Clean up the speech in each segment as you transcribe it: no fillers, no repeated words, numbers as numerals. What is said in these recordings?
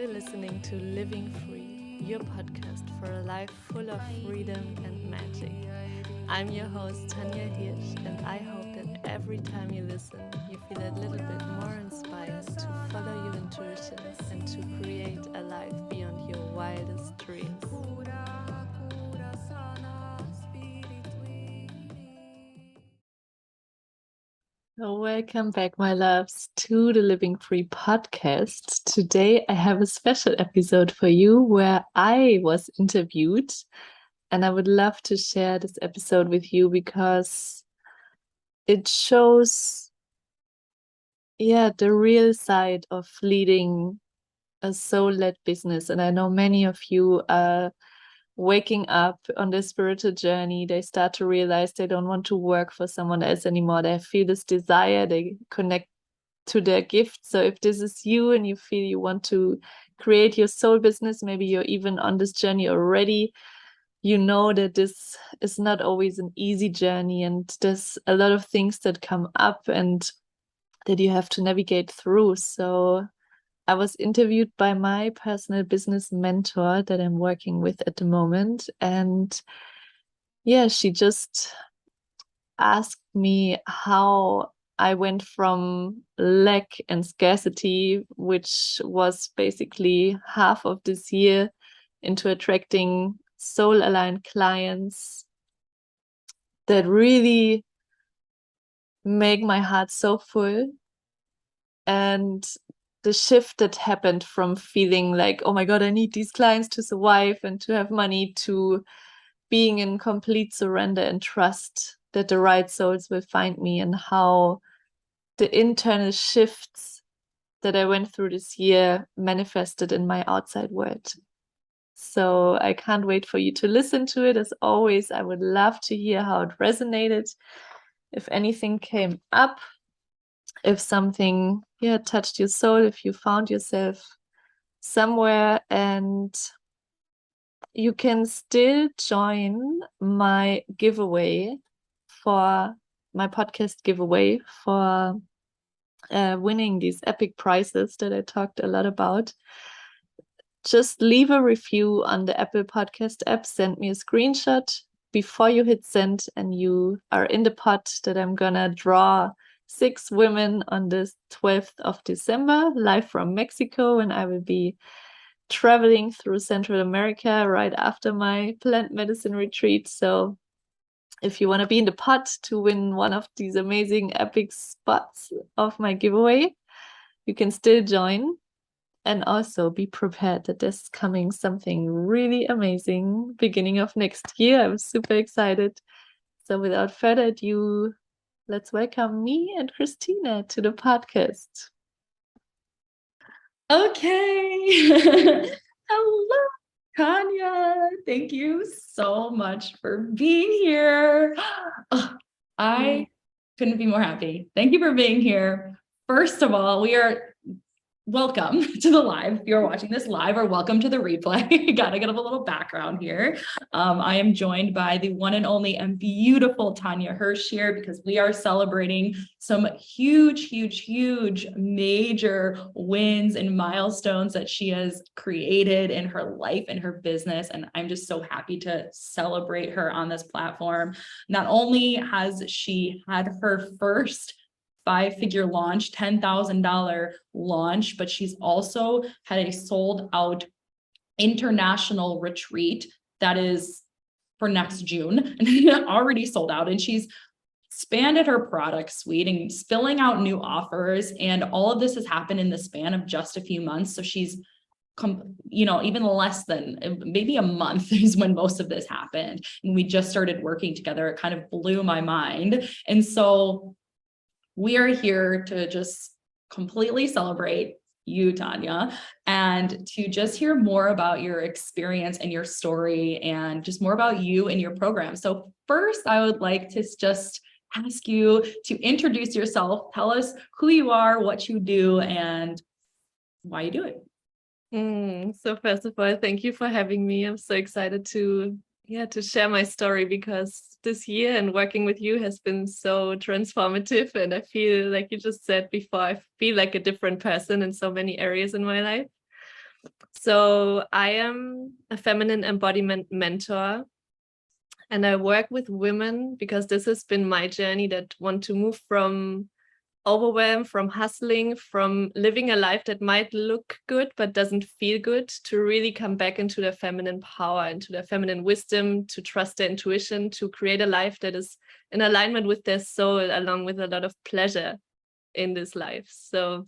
You're listening to Living Free, your podcast for a life full of freedom and magic. I'm your host, Tanja Hirsch, and I hope that every time you listen, you feel a little bit more inspired to follow your intuition and to create a life beyond your wildest dreams. So welcome back, my loves, to the Living Free podcast. Today, I have a special episode for you where I was interviewed, and I would love to share this episode with you because it shows, the real side of leading a soul-led business. And I know many of you are waking up on their spiritual journey. They start to realize they don't want to work for someone else anymore. They feel this desire, they connect to their gift. So if this is you and you feel you want to create your soul business, maybe you're even on this journey already, you know that this is not always an easy journey, and there's a lot of things that come up and that you have to navigate through. So I was interviewed by my personal business mentor that I'm working with at the moment. And she just asked me how I went from lack and scarcity, which was basically half of this year, into attracting soul-aligned clients that really make my heart so full. And the shift that happened from feeling like, oh my God, I need these clients to survive and to have money, to being in complete surrender and trust that the right souls will find me, and how the internal shifts that I went through this year manifested in my outside world. So I can't wait for you to listen to it. As always, I would love to hear how it resonated, if anything came up, if something touched your soul, if you found yourself somewhere. And you can still join my giveaway, for my podcast giveaway, for winning these epic prizes that I talked a lot about. Just leave a review on the Apple Podcast app, send me a screenshot before you hit send, and you are in the pot that I'm gonna draw 6 women on the 12th of December, live from Mexico, and I will be traveling through Central America right after my plant medicine retreat. So if you want to be in the pot to win one of these amazing epic spots of my giveaway, you can still join. And also be prepared that there's coming something really amazing beginning of next year. I'm super excited. So without further ado, let's welcome me and Kristina to the podcast. Okay. Hello, Tanja. Thank you so much for being here. I couldn't be more happy. Thank you for being here. First of all, we are welcome to the live. If you're watching this live, or welcome to the replay. Gotta get a little background here. I am joined by the one and only and beautiful Tanja Hirsch here, because we are celebrating some huge major wins and milestones that she has created in her life and her business. And I'm just so happy to celebrate her on this platform. Not only has she had her first 5-figure launch, $10,000 launch, but she's also had a sold out international retreat that is for next June, already sold out. And she's expanded her product suite and spilling out new offers. And all of this has happened in the span of just a few months. So she's even less than maybe a month is when most of this happened. And we just started working together. It kind of blew my mind. And so we are here to just completely celebrate you, Tanja, and to just hear more about your experience and your story, and just more about you and your program. So first, I would like to just ask you to introduce yourself. Tell us who you are, what you do, and why you do it. So first of all, thank you for having me. I'm so excited to share my story, because this year and working with you has been so transformative, and I feel, like you just said before, I feel like a different person in so many areas in my life. So I am a feminine embodiment mentor, and I work with women because this has been my journey that want to move from overwhelm, from hustling, from living a life that might look good but doesn't feel good, to really come back into their feminine power, into their feminine wisdom, to trust their intuition, to create a life that is in alignment with their soul, along with a lot of pleasure in this life. So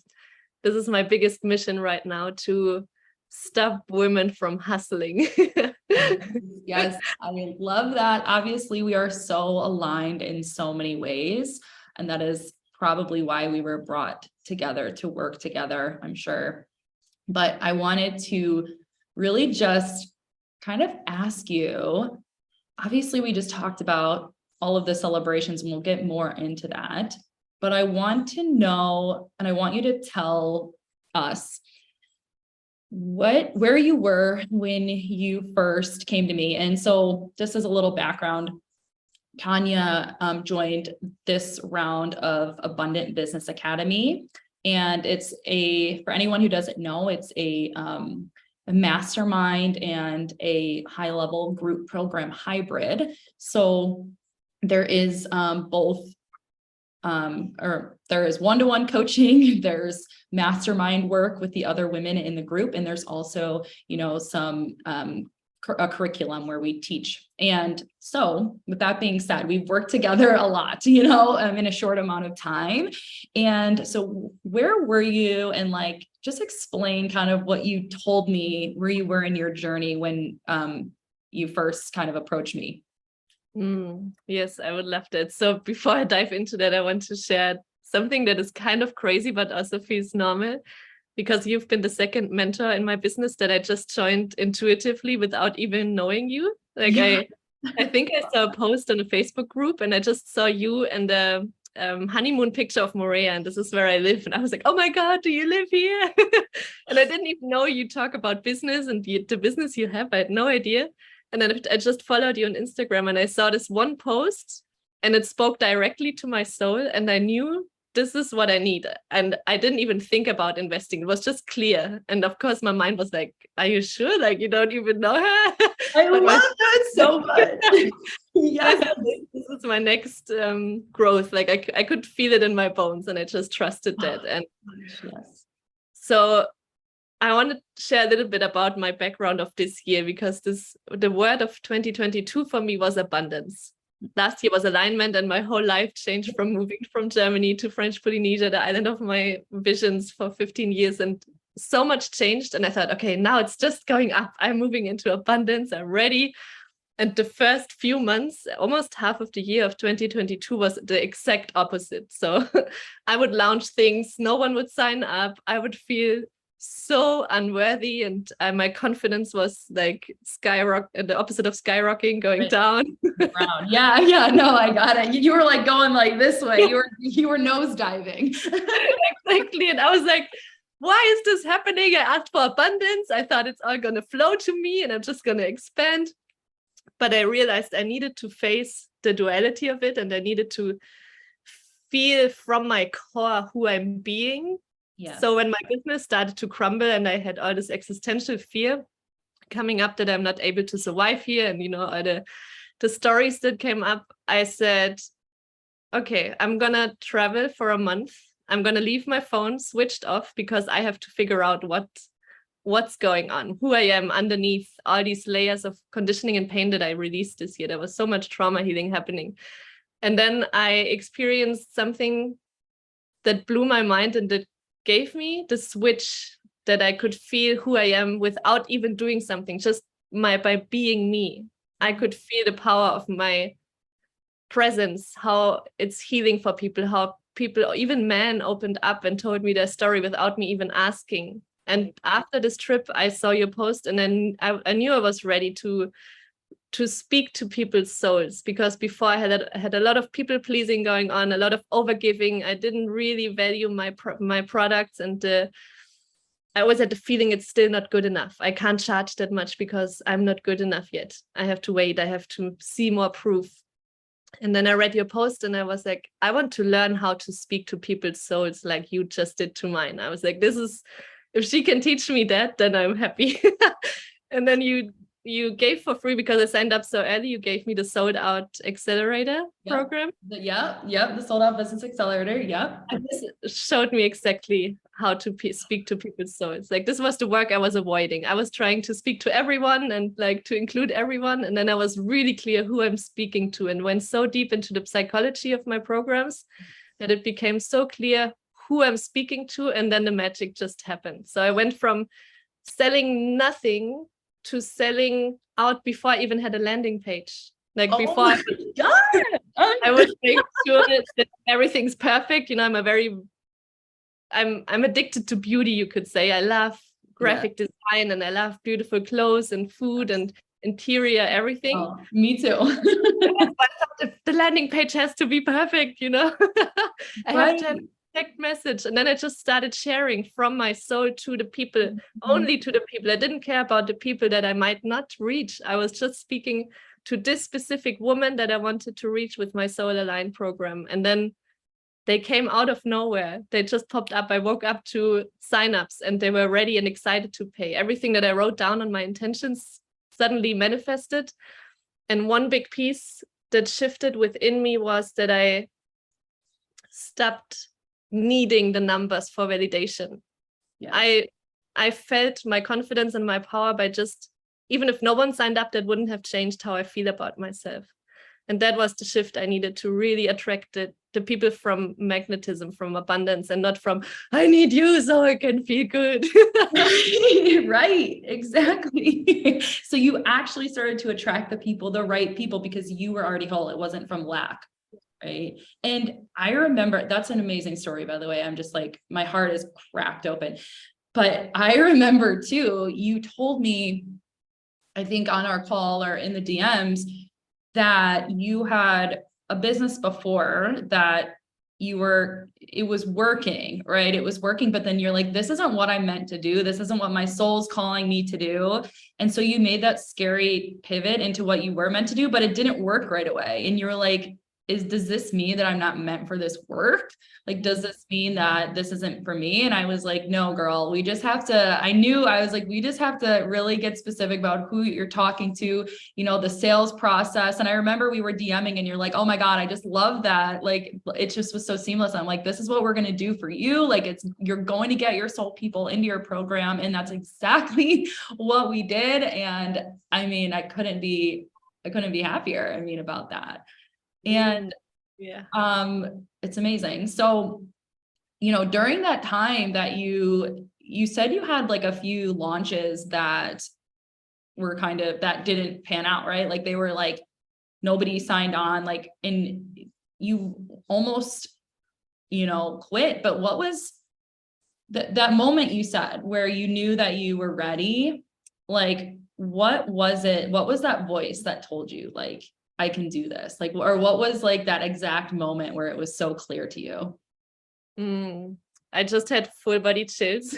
this is my biggest mission right now, to stop women from hustling. Yes, I love that. Obviously, we are so aligned in so many ways, and that is probably why we were brought together to work together, I'm sure. But I wanted to really just kind of ask you, obviously, we just talked about all of the celebrations, and we'll get more into that. But I want to know, and I want you to tell us where you were when you first came to me. And so just as a little background, Tanya joined this round of Abundant Business Academy. And it's for anyone who doesn't know, it's a mastermind and a high level group program hybrid. So there is both or there is one-to-one coaching, there's mastermind work with the other women in the group, and there's also, some a curriculum where we teach. And so with that being said, we've worked together a lot, in a short amount of time. And so where were you? And just explain kind of what you told me, where you were in your journey when you first kind of approached me. Yes, I would love that. So before I dive into that, I want to share something that is kind of crazy, but also feels normal, because you've been the second mentor in my business that I just joined intuitively without even knowing you. I think I saw a post on a Facebook group, and I just saw you and the honeymoon picture of Morea, and this is where I live. And I was like, oh my God, do you live here? And I didn't even know you talk about business and the business you have. I had no idea. And then I just followed you on Instagram, and I saw this one post, and it spoke directly to my soul. And I knew this is what I need. And I didn't even think about investing. It was just clear. And of course, my mind was like, are you sure? Like, you don't even know her? I love that so much. Yes. This is my next growth. Like I could feel it in my bones, and I just trusted that. And yes. So I want to share a little bit about my background of this year, because the word of 2022 for me was abundance. Last year was alignment, and my whole life changed from moving from Germany to French Polynesia, the island of my visions, for 15 years. And so much changed. And I thought, okay, now it's just going up. I'm moving into abundance. I'm ready. And the first few months, almost half of the year of 2022, was the exact opposite. So I would launch things, no one would sign up. I would feel so unworthy, and my confidence was like the opposite of skyrocketing, going down. Yeah, no, I got it. You were like going like this way. You were nosediving. Exactly. And I was like, why is this happening? I asked for abundance. I thought it's all gonna flow to me and I'm just gonna expand. But I realized I needed to face the duality of it, and I needed to feel from my core who I'm being. Yes. So when my business started to crumble, and I had all this existential fear coming up that I'm not able to survive here, and all the stories that came up, I said, okay, I'm gonna travel for a month. I'm gonna leave my phone switched off, because I have to figure out what's going on, who I am underneath all these layers of conditioning and pain that I released this year. There was so much trauma healing happening. And then I experienced something that blew my mind, and that gave me the switch that I could feel who I am without even doing something, just by being me. I could feel the power of my presence, how it's healing for people, how people, even men, opened up and told me their story without me even asking. And after this trip, I saw your post, and then I knew I was ready to speak to people's souls, because before I had a lot of people pleasing going on, a lot of overgiving. I didn't really value my products, and I always had the feeling it's still not good enough. I can't charge that much because I'm not good enough yet. I have to wait. I have to see more proof. And then I read your post, and I was like, I want to learn how to speak to people's souls like you just did to mine. I was like, this is if she can teach me that, then I'm happy. And then you gave for free, because I signed up so early, you gave me the sold out accelerator program. The sold out business accelerator. Yep. And this showed me exactly how to speak to people. So it's like, this was the work I was avoiding. I was trying to speak to everyone and like to include everyone. And then I was really clear who I'm speaking to, and went so deep into the psychology of my programs that it became so clear who I'm speaking to. And then the magic just happened. So I went from selling nothing to selling out before I even had a landing page. Like before I would make sure that everything's perfect. You know, I'm addicted to beauty, you could say. I love graphic design, and I love beautiful clothes and food and interior, everything. Oh, me too. The landing page has to be perfect, you know. I have to have a perfect message. And then I just started sharing from my soul to the people, only to the people. I didn't care about the people that I might not reach. I was just speaking to this specific woman that I wanted to reach with my Soul Aligned program. And then they came out of nowhere. They just popped up. I woke up to signups, and they were ready and excited to pay. Everything that I wrote down on my intentions suddenly manifested. And one big piece that shifted within me was that I stopped needing the numbers for validation. Yes. I felt my confidence and my power by just, even if no one signed up, that wouldn't have changed how I feel about myself. And that was the shift I needed to really attract the people from magnetism, from abundance, and not from, I need you so I can feel good. Right, exactly. So you actually started to attract the right people, because you were already whole. It wasn't from lack. Right. And I remember, that's an amazing story, by the way. I'm just like, my heart is cracked open. But I remember too, you told me, I think on our call or in the DMs, that you had a business before that it was working, right? It was working, but then you're like, this isn't what I meant to do. This isn't what my soul's calling me to do. And so you made that scary pivot into what you were meant to do, but it didn't work right away. And you were like, does this mean that I'm not meant for this work? Like, does this mean that this isn't for me? And I was like, no, girl, we just have to, I was like, we just have to really get specific about who you're talking to, you know, the sales process. And I remember we were DMing and you're like, oh my God, I just love that. Like, it just was so seamless. I'm like, this is what we're going to do for you. Like, you're going to get your soul people into your program. And that's exactly what we did. And I mean, I couldn't be happier, I mean, about that. And it's amazing. So, you know, during that time that you said you had like a few launches that were that didn't pan out, right? Like they were like, nobody signed on, like, and you almost, you know, quit. But what was that moment you said where you knew that you were ready? Like, what was it? What was that voice that told you, like, I can do this? Like, or what was like that exact moment where it was so clear to you? I just had full body chills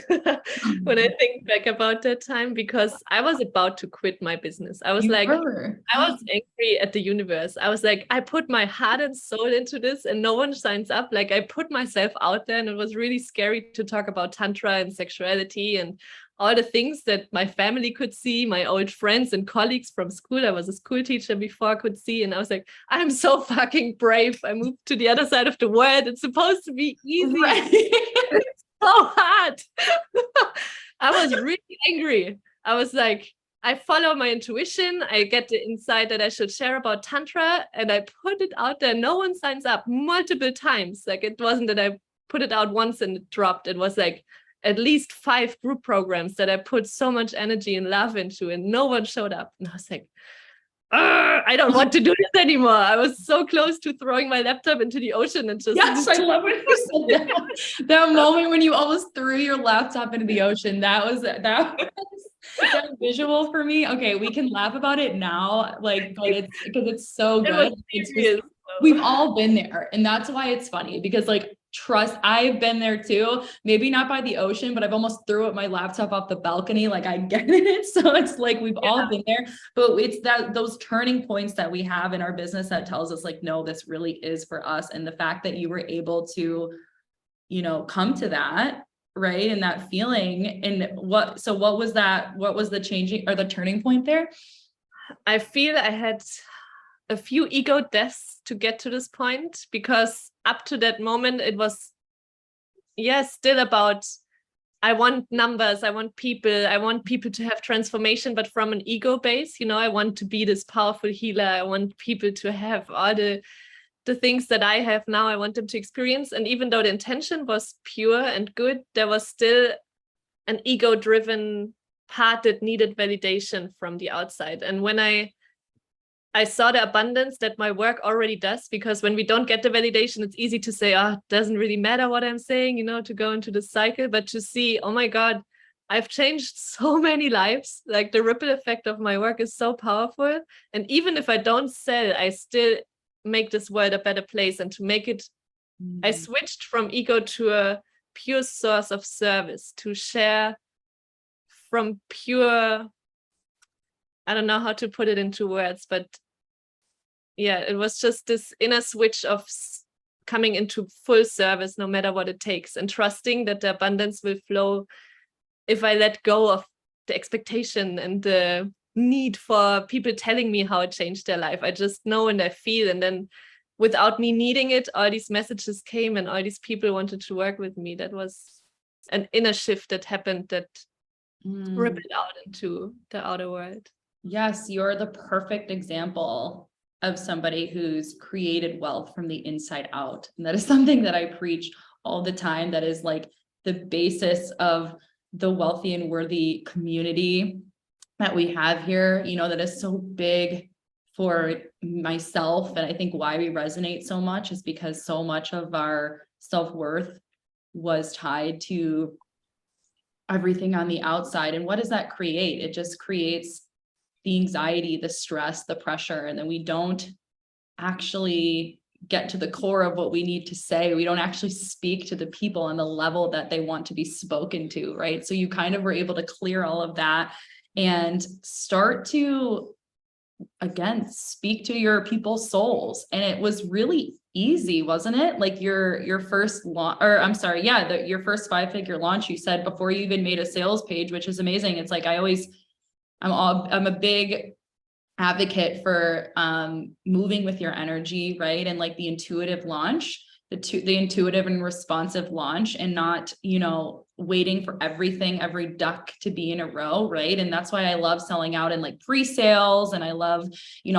when I think back about that time, because I was about to quit my business. I was I was angry at the universe. I was like, I put my heart and soul into this and no one signs up. Like, I put myself out there, and it was really scary to talk about Tantra and sexuality and all the things that my family could see, my old friends and colleagues from school. I was a school teacher before, could see. And I was like, I'm so fucking brave. I moved to the other side of the world. It's supposed to be easy. Right. It's so hard. I was really angry. I was like, I follow my intuition. I get the insight that I should share about Tantra, and I put it out there. No one signs up multiple times. Like, it wasn't that I put it out once and it dropped. It was like at least 5 group programs that I put so much energy and love into, and no one showed up. And I was like, I don't want to do this anymore. I was so close to throwing my laptop into the ocean and just. Yes, I love when you said that. That moment when you almost threw your laptop into the ocean. That was that visual for me. Okay, we can laugh about it now, like, but it's because it's so good. It's just, we've all been there, and that's why it's funny, because like, trust, I've been there too, maybe not by the ocean, but I've almost threw my laptop off the balcony. Like, I get it. So it's like, we've all been there, but it's those turning points that we have in our business that tells us like, no, this really is for us. And the fact that you were able to, you know, come to that right? And that feeling. And what was that? What was the changing or the turning point there? I feel I had a few ego deaths to get to this point, because up to that moment, it was, still about, I want numbers, I want people to have transformation, but from an ego base, I want to be this powerful healer. I want people to have all the things that I have now. I want them to experience. And even though the intention was pure and good, there was still an ego-driven part that needed validation from the outside. And when I saw the abundance that my work already does, because when we don't get the validation, it's easy to say, it doesn't really matter what I'm saying, to go into the cycle, but to see, oh my God, I've changed so many lives. Like, the ripple effect of my work is so powerful. And even if I don't sell, I still make this world a better place. And to make it, I switched from ego to a pure source of service, to share from pure, I don't know how to put it into words, but it was just this inner switch of coming into full service, no matter what it takes, and trusting that the abundance will flow if I let go of the expectation and the need for people telling me how it changed their life. I just know and I feel, and then without me needing it, all these messages came and all these people wanted to work with me. That was an inner shift that happened that rippled out into the outer world. Yes, you're the perfect example of somebody who's created wealth from the inside out. And that is something that I preach all the time. That is like the basis of the wealthy and worthy community that we have here, that is so big for myself. And I think why we resonate so much is because so much of our self-worth was tied to everything on the outside. And what does that create? It just creates the anxiety, the stress, the pressure, and then we don't actually get to the core of what we need to say. We don't actually speak to the people on the level that they want to be spoken to, right? So you kind of were able to clear all of that and start to, again, speak to your people's souls. And it was really easy, wasn't it? Like your first launch, or I'm sorry, your first 5-figure launch, you said, before you even made a sales page, which is amazing. It's like, I'm a big advocate for moving with your energy, right? And like the intuitive launch, the intuitive and responsive launch, and not, waiting for every duck to be in a row, right? And that's why I love selling out in like pre-sales, and I love,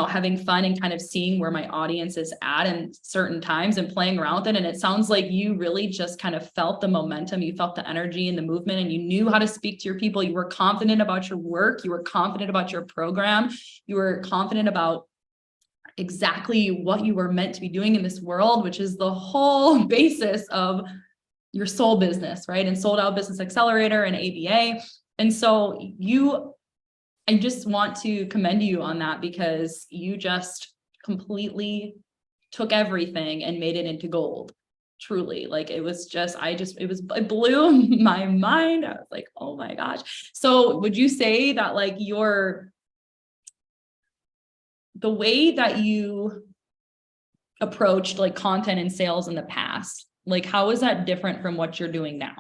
having fun and kind of seeing where my audience is at in certain times and playing around with it. And it sounds like you really just kind of felt the momentum, you felt the energy and the movement, and you knew how to speak to your people. You were confident about your work, you were confident about your program, you were confident about exactly what you were meant to be doing in this world, which is the whole basis of your soul business, right? And Sold Out Business Accelerator and ABA. And so I just want to commend you on that, because you just completely took everything and made it into gold. Truly, like it blew my mind. I was like, oh my gosh. So would you say that like the way that you approached like content and sales in the past, like how is that different from what you're doing now?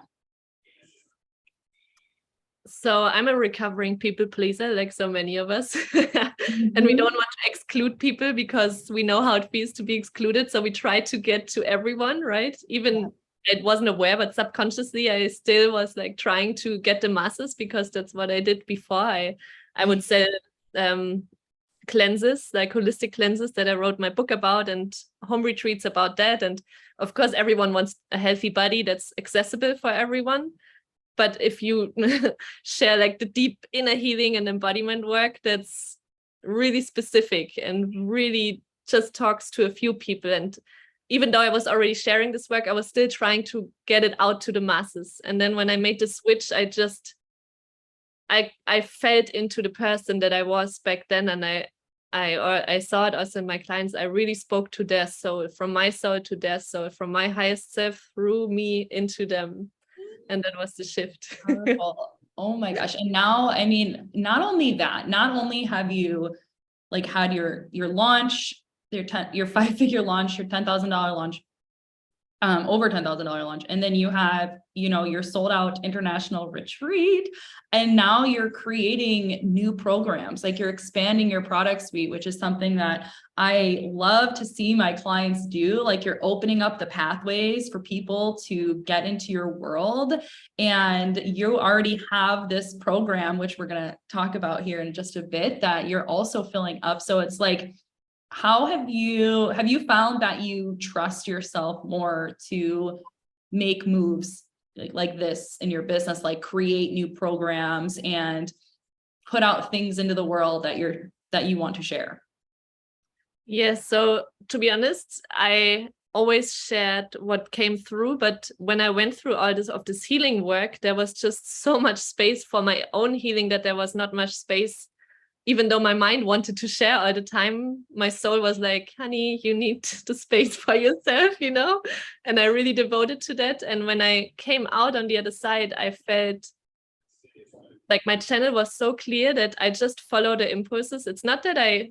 So I'm a recovering people pleaser, like so many of us. And we don't want to exclude people because we know how it feels to be excluded. So we try to get to everyone, right? Even I wasn't aware, but subconsciously I still was like trying to get the masses, because that's what I did before. I would sell cleanses, like holistic cleanses that I wrote my book about, and home retreats about that. And of course, everyone wants a healthy body that's accessible for everyone. But if you share like the deep inner healing and embodiment work, that's really specific and really just talks to a few people. And even though I was already sharing this work, I was still trying to get it out to the masses. And then when I made the switch, I felt into the person that I was back then, and I saw it also in my clients. I really spoke to their soul, from my soul to their soul, from my highest self through me into them. And that was the shift. Oh my gosh. And now, I mean, not only have you like had your launch, your 5-figure launch, your $10,000 launch, over $10,000 lunch. And then you have, your sold out international retreat. And now you're creating new programs, like you're expanding your product suite, which is something that I love to see my clients do. Like you're opening up the pathways for people to get into your world. And you already have this program, which we're going to talk about here in just a bit, that you're also filling up. So it's like, how have you found that you trust yourself more to make moves like this in your business, like create new programs and put out things into the world that you want to share? Yes. So to be honest, I always shared what came through, but when I went through all this healing work, there was just so much space for my own healing that there was not much space. Even though my mind wanted to share all the time, my soul was like, honey, you need the space for yourself, And I really devoted to that. And when I came out on the other side, I felt like my channel was so clear that I just follow the impulses. It's not that I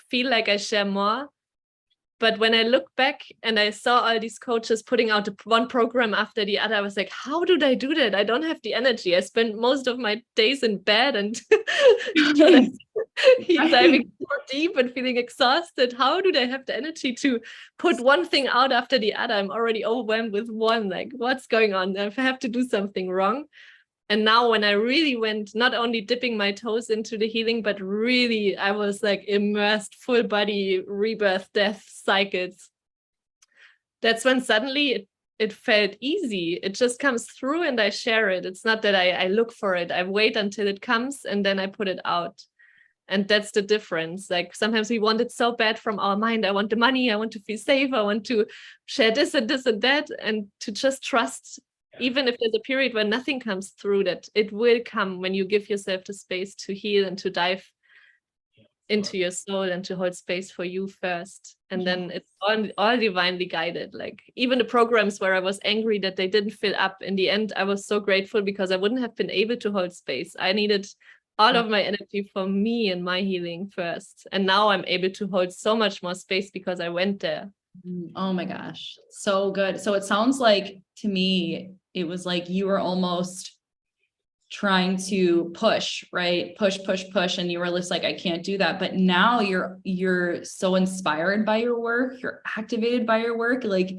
feel like I share more, but when I look back and I saw all these coaches putting out one program after the other, I was like, how do they do that? I don't have the energy. I spend most of my days in bed and diving so deep and feeling exhausted. How do they have the energy to put one thing out after the other? I'm already overwhelmed with one. Like, what's going on? I have to do something wrong. And now when I really went, not only dipping my toes into the healing, but really I was like immersed, full body rebirth, death cycles. That's when suddenly it felt easy. It just comes through and I share it. It's not that I look for it. I wait until it comes and then I put it out. And that's the difference. Like sometimes we want it so bad from our mind. I want the money. I want to feel safe. I want to share this and this and that, and to just trust, even if there's a period where nothing comes through, that it will come when you give yourself the space to heal and to dive into your soul and to hold space for you first. And then it's all divinely guided. Like even the programs where I was angry that they didn't fill up, in the end, I was so grateful because I wouldn't have been able to hold space. I needed all of my energy for me and my healing first. And now I'm able to hold so much more space because I went there. Oh my gosh. So good. So it sounds like to me, it was like you were almost trying to push, right? Push. And you were just like, I can't do that. But now you're so inspired by your work. You're activated by your work. Like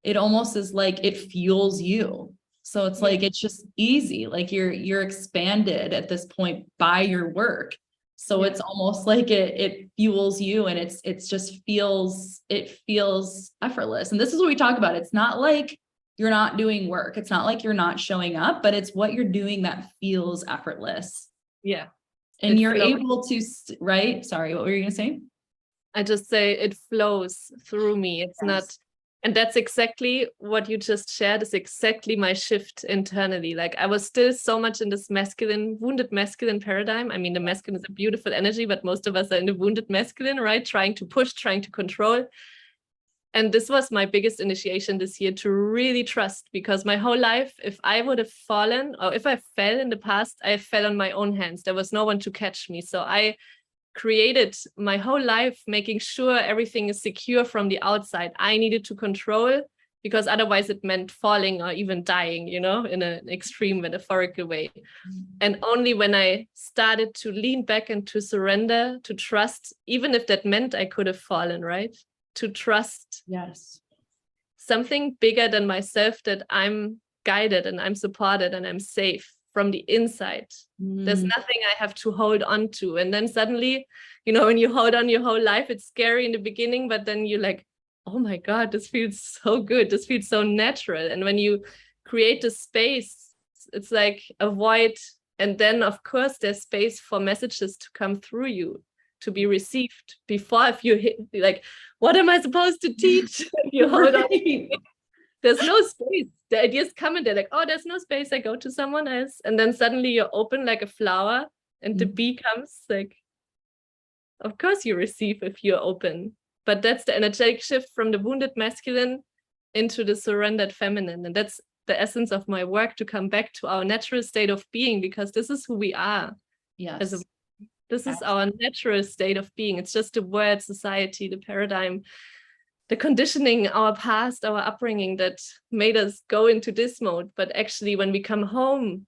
it almost is like it fuels you. So it's like, it's just easy. Like you're expanded at this point by your work. So it's almost like it fuels you, and it feels effortless. And this is what we talk about. It's not like you're not doing work. It's not like you're not showing up, but it's what you're doing that feels effortless. Yeah. And you're able to, right? Sorry, what were you going to say? I just say it flows through me. It's not. And that's exactly what you just shared, is exactly my shift internally. Like I was still so much in this wounded masculine paradigm. I mean, the masculine is a beautiful energy, but most of us are in the wounded masculine, right? Trying to push, trying to control. And this was my biggest initiation this year, to really trust, because my whole life, if I would have fallen, or if I fell in the past, I fell on my own hands. There was no one to catch me. So I created my whole life making sure everything is secure from the outside. I needed to control, because otherwise it meant falling or even dying, in an extreme metaphorical way. And only when I started to lean back and to surrender, to trust, even if that meant I could have fallen, right? To trust something bigger than myself, that I'm guided and I'm supported and I'm safe from the inside. There's nothing I have to hold on to. And then suddenly, when you hold on your whole life, it's scary in the beginning, but then you're like, oh my God, this feels so good. This feels so natural. And when you create the space, it's like a void. And then of course there's space for messages to come through you, to be received. Before, if you hit like, what am I supposed to teach? You hold on. There's no space. The ideas come and they're like, oh, there's no space. I go to someone else. And then suddenly you're open like a flower, and the bee comes. Like, of course you receive if you're open. But that's the energetic shift from the wounded masculine into the surrendered feminine. And that's the essence of my work, to come back to our natural state of being, because this is who we are. Yes. This is our natural state of being. It's just the world, society, the paradigm the conditioning, our past, our upbringing that made us go into this mode. But actually, when we come home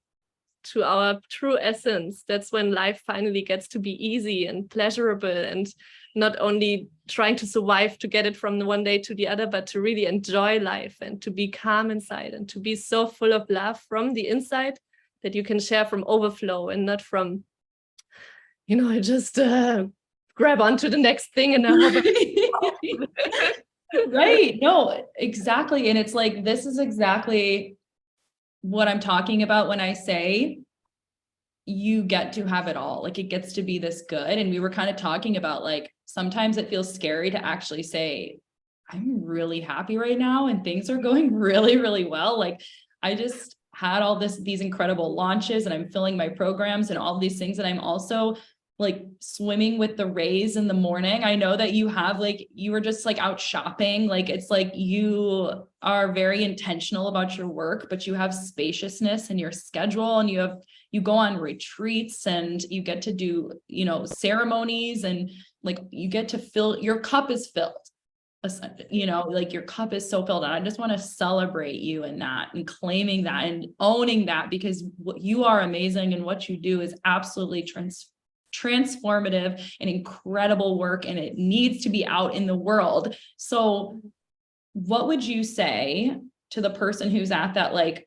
to our true essence, that's when life finally gets to be easy and pleasurable, and not only trying to survive to get it from the one day to the other, but to really enjoy life and to be calm inside and to be so full of love from the inside that you can share from overflow and not from, I just grab onto the next thing and I hope. Right. No, exactly. And it's like, this is exactly what I'm talking about when I say you get to have it all. Like, it gets to be this good. And we were kind of talking about, like, sometimes it feels scary to actually say, I'm really happy right now and things are going really, really well. Like, I just had all these incredible launches and I'm filling my programs and all these things. And I'm also like swimming with the rays in the morning. I know that you have, like, you were just like out shopping. Like, it's like you are very intentional about your work, but you have spaciousness in your schedule, and you go on retreats and you get to do, ceremonies, and like, you get to fill, your cup is filled. Like, your cup is so filled. And I just want to celebrate you in that and claiming that and owning that, because what you are amazing and what you do is absolutely transformative and incredible work, and it needs to be out in the world. So what would you say to the person who's at that, like,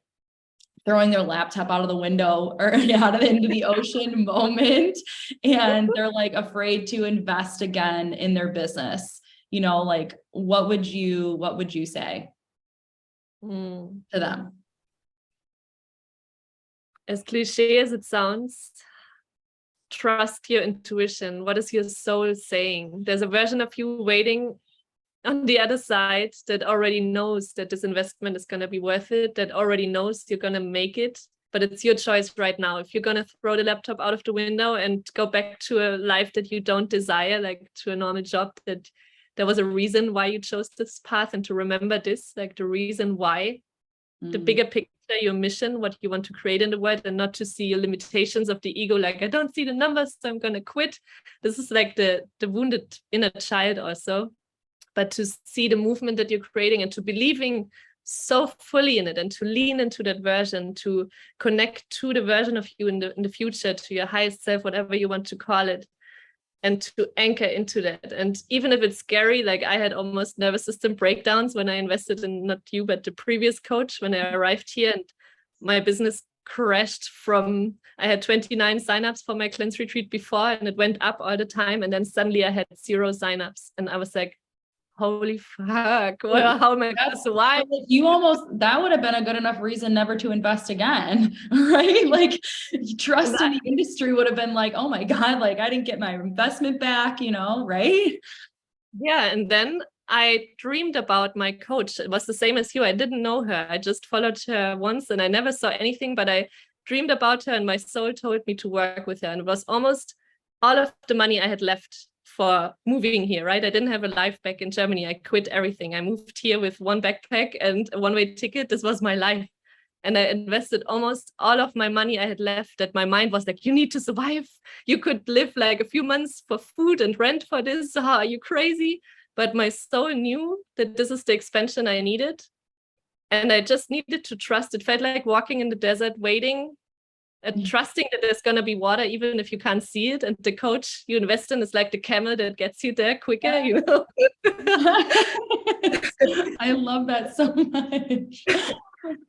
throwing their laptop out of the window or into the ocean moment, and they're like afraid to invest again in their business? Like, what would you say to them? As cliche as it sounds, trust your intuition. What is your soul saying? There's a version of you waiting on the other side that already knows that this investment is going to be worth it, that already knows you're going to make it. But it's your choice right now. If you're going to throw the laptop out of the window and go back to a life that you don't desire, like to a normal job, that there was a reason why you chose this path, and to remember this, like the reason why, the bigger picture, your mission, what you want to create in the world, and not to see your limitations of the ego, like, I don't see the numbers, so I'm going to quit. This is like the wounded inner child also. But to see the movement that you're creating and to believing so fully in it, and to lean into that version, to connect to the version of you in the future, to your highest self, whatever you want to call it, and to anchor into that. And even if it's scary, like, I had almost nervous system breakdowns when I invested in, not you, but the previous coach, when I arrived here, and my business crashed from, I had 29 signups for my cleanse retreat before, and it went up all the time. And then suddenly I had 0 signups. And I was like, holy fuck, well, how am I going to survive? That would have been a good enough reason never to invest again, right? Like, trust in the industry would have been like, oh my God, like, I didn't get my investment back, right? Yeah. And then I dreamed about my coach. It was the same as you. I didn't know her. I just followed her once and I never saw anything, but I dreamed about her, and my soul told me to work with her. And it was almost all of the money I had left for moving here, right? I didn't have a life back in Germany. I quit everything. I moved here with one backpack and a one-way ticket. This was my life. And I invested almost all of my money I had left, that my mind was like, you need to survive. You could live like a few months for food and rent for this. Are you crazy? But my soul knew that this is the expansion I needed. And I just needed to trust. It felt like walking in the desert, waiting, trusting that there's going to be water, even if you can't see it. And the coach you invest in is like the camel that gets you there quicker, I love that so much.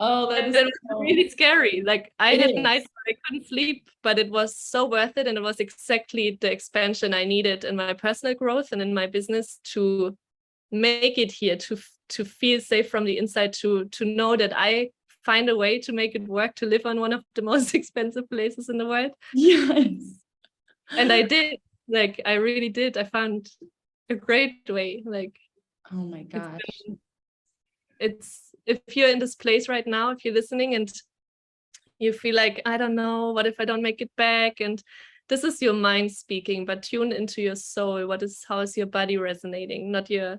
Oh, that is really scary. Like, I had nights where I couldn't sleep, but it was so worth it. And it was exactly the expansion I needed in my personal growth and in my business to make it here, to feel safe from the inside, to know that I find a way to make it work, to live on one of the most expensive places in the world. Yes. And I did, like, I really did. I found a great way. Like, oh my gosh. It's if you're in this place right now, if you're listening and you feel like, I don't know, what if I don't make it back? And this is your mind speaking, but tune into your soul. How is your body resonating? Not your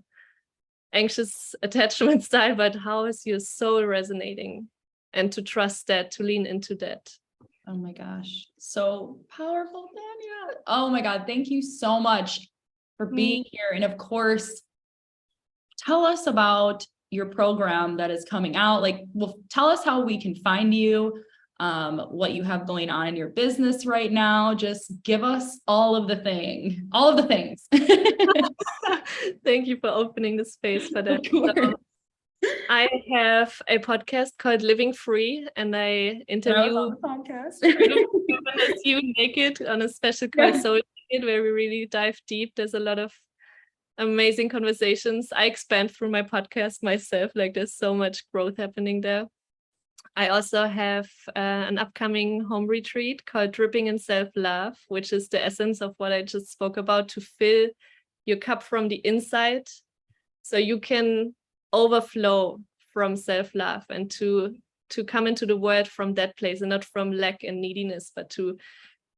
anxious attachment style, but how is your soul resonating? And to trust that, to lean into that. Oh my gosh. So powerful, Tanya. Oh my God. Thank you so much for being here. And of course, tell us about your program that is coming out. Like, well, tell us how we can find you, what you have going on in your business right now. Just give us all of the things. Thank you for opening the space for that. Of course. I have a podcast called Living Free, and I interview On the podcast. women as you naked on a special called Yeah. Soul Naked, where we really dive deep. There's a lot of amazing conversations. I expand through my podcast myself. Like there's so much growth happening there. I also have an upcoming home retreat called Dripping in Self-Love, which is the essence of what I just spoke about, to fill your cup from the inside so you can overflow from self-love and to come into the world from that place and not from lack and neediness, but to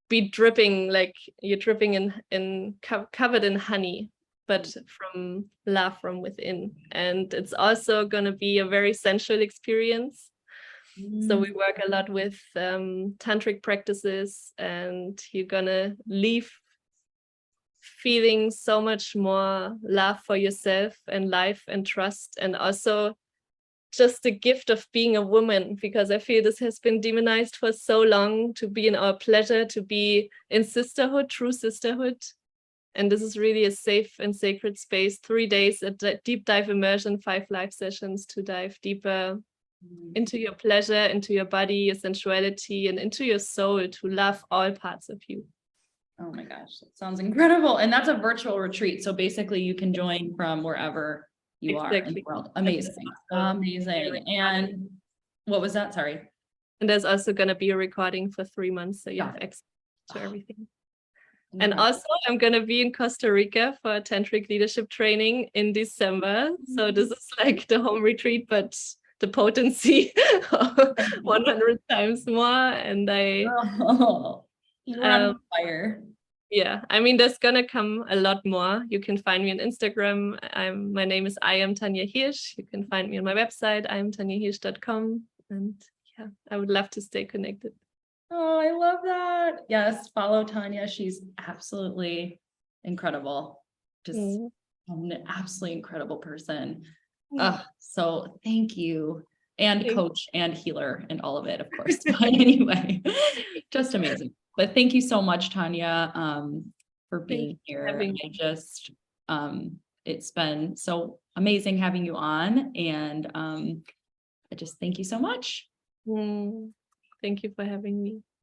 be dripping, like you're dripping in covered in honey, but from love from within. And it's also going to be a very sensual experience. So we work a lot with tantric practices, and you're gonna leave feeling so much more love for yourself and life and trust, and also just the gift of being a woman, because I feel this has been demonized for so long, to be in our pleasure, to be in sisterhood, true sisterhood. And this is really a safe and sacred space. 3 days, a deep dive immersion, 5 live sessions to dive deeper into your pleasure, into your body, your sensuality, and into your soul, to love all parts of you. Oh my gosh, that sounds incredible. And that's a virtual retreat. So basically you can join from wherever you are in the world. Amazing. Amazing. And what was that? Sorry. And there's also going to be a recording for 3 months, so you have access to everything. And also I'm going to be in Costa Rica for a tantric leadership training in December. So this is like the home retreat, but the potency 100 times more. And you're on fire. Yeah, I mean, there's gonna come a lot more. You can find me on Instagram. My name is I am Tanja Hirsch. You can find me on my website, iamtanjahirsch.com. And yeah, I would love to stay connected. Oh, I love that. Yes, follow Tanja. She's absolutely incredible. Just an absolutely incredible person. So thank you. And coach and healer and all of it, of course. But anyway, just amazing. But thank you so much, Tanja, for being here. It's been so amazing having you on, and I just thank you so much. Thank you for having me.